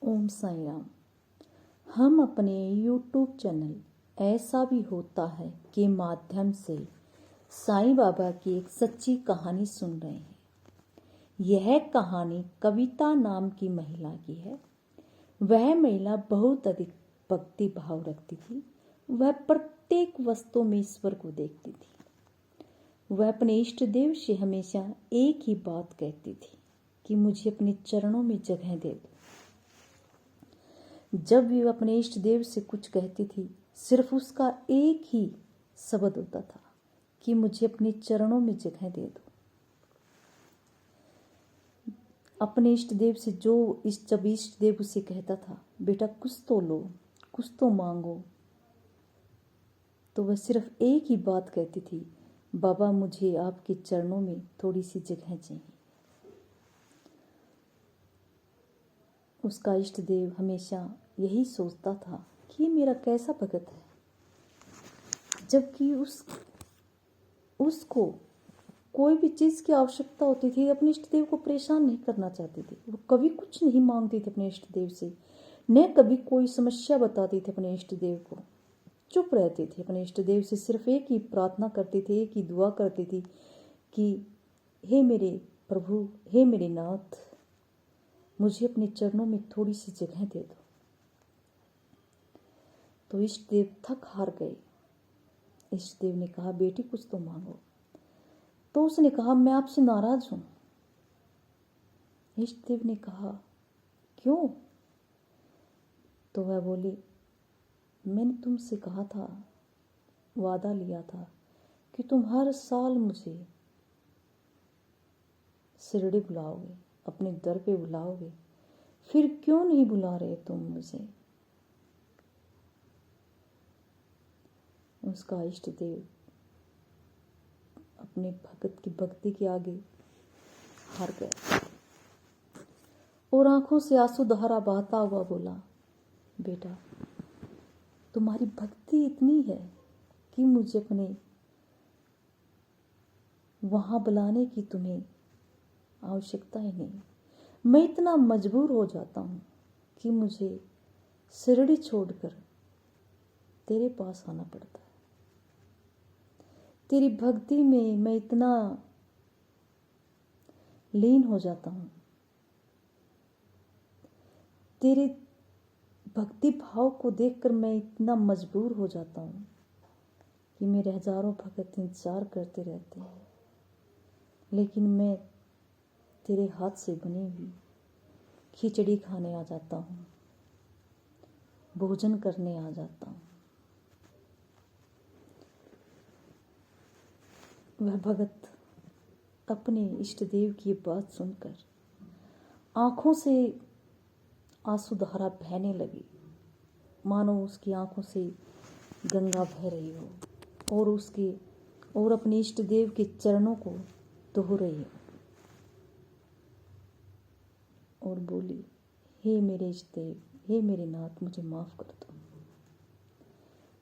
ओम साई राम। हम अपने YouTube channel ऐसा भी होता है के माध्यम से साईं बाबा की एक सच्ची कहानी सुन रहे हैं। यह कहानी कविता नाम की महिला की है। वह महिला बहुत अधिक भक्ति भाव रखती थी। वह प्रत्येक वस्तु में ईश्वर को देखती थी। वह अपने इष्ट देव से हमेशा एक ही बात कहती थी कि मुझे अपने चरणों में जगह दे दो। जब भी वह अपने इष्ट देव से कुछ कहती थी, सिर्फ उसका एक ही शब्द होता था कि मुझे अपने चरणों में जगह दे दो। अपने इष्ट देव से जब इष्ट देव उसे कहता था, बेटा कुछ तो लो, कुछ तो मांगो, तो वह सिर्फ एक ही बात कहती थी, बाबा मुझे आपके चरणों में थोड़ी सी जगह चाहिए। उसका इष्ट देव हमेशा यही सोचता था कि मेरा कैसा भगत है, जबकि उसको कोई भी चीज़ की आवश्यकता होती थी, अपने इष्ट देव को परेशान नहीं करना चाहती थी। वो कभी कुछ नहीं मांगती थी अपने इष्ट देव से, न कभी कोई समस्या बताती थी अपने इष्ट देव को। चुप रहती थी अपने इष्ट देव से, सिर्फ एक ही प्रार्थना करती थी, एक ही दुआ करती थी कि हे मेरे प्रभु, हे मेरे नाथ, मुझे अपने चरणों में थोड़ी सी जगह दे दो। तो इष्ट देव थक हार गए। इष्ट देव ने कहा, बेटी कुछ तो मांगो। तो उसने कहा, मैं आपसे नाराज हूं। इष्ट देव ने कहा, क्यों? तो वह बोली, मैंने तुमसे कहा था, वादा लिया था कि तुम हर साल मुझे शिरडी बुलाओगे, अपने दर पे बुलाओगे, फिर क्यों नहीं बुला रहे तुम मुझे? उसका इष्ट देव अपने भगत की भक्ति के आगे हार गया और आंखों से आंसू धारा बहता हुआ बोला, बेटा तुम्हारी भक्ति इतनी है कि मुझे अपने वहां बुलाने की तुम्हें आवश्यकता ही नहीं। मैं इतना मजबूर हो जाता हूं कि मुझे शिरडी छोड़कर तेरे पास आना पड़ता है। तेरी भक्ति में मैं इतना लीन हो जाता हूं, तेरे भक्ति भाव को देखकर मैं इतना मजबूर हो जाता हूं कि मेरे हजारों भगत इंतजार करते रहते हैं, लेकिन मैं तेरे हाथ से बनी हुई खिचड़ी खाने आ जाता हूँ, भोजन करने आ जाता हूँ। वह भगत अपने इष्ट देव की बात सुनकर आंखों से आंसू धारा बहने लगी, मानो उसकी आंखों से गंगा बह रही हो और अपने इष्ट देव के चरणों को धो रही हो और बोली, हे मेरे इष्ट देव, हे मेरे नाथ, मुझे माफ कर दो।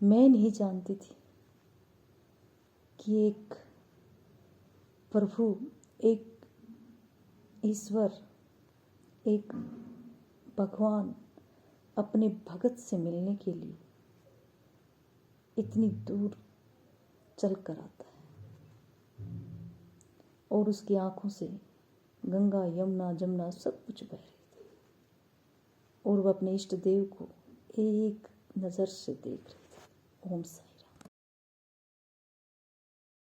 मैं नहीं जानती थी कि एक प्रभु, एक ईश्वर, एक भगवान अपने भगत से मिलने के लिए इतनी दूर चल कर आता है और उसकी आंखों से गंगा यमुना जमुना सब कुछ बह रही थी और वह अपने इष्ट देव को एक नज़र से देख रही थी। ओम साई।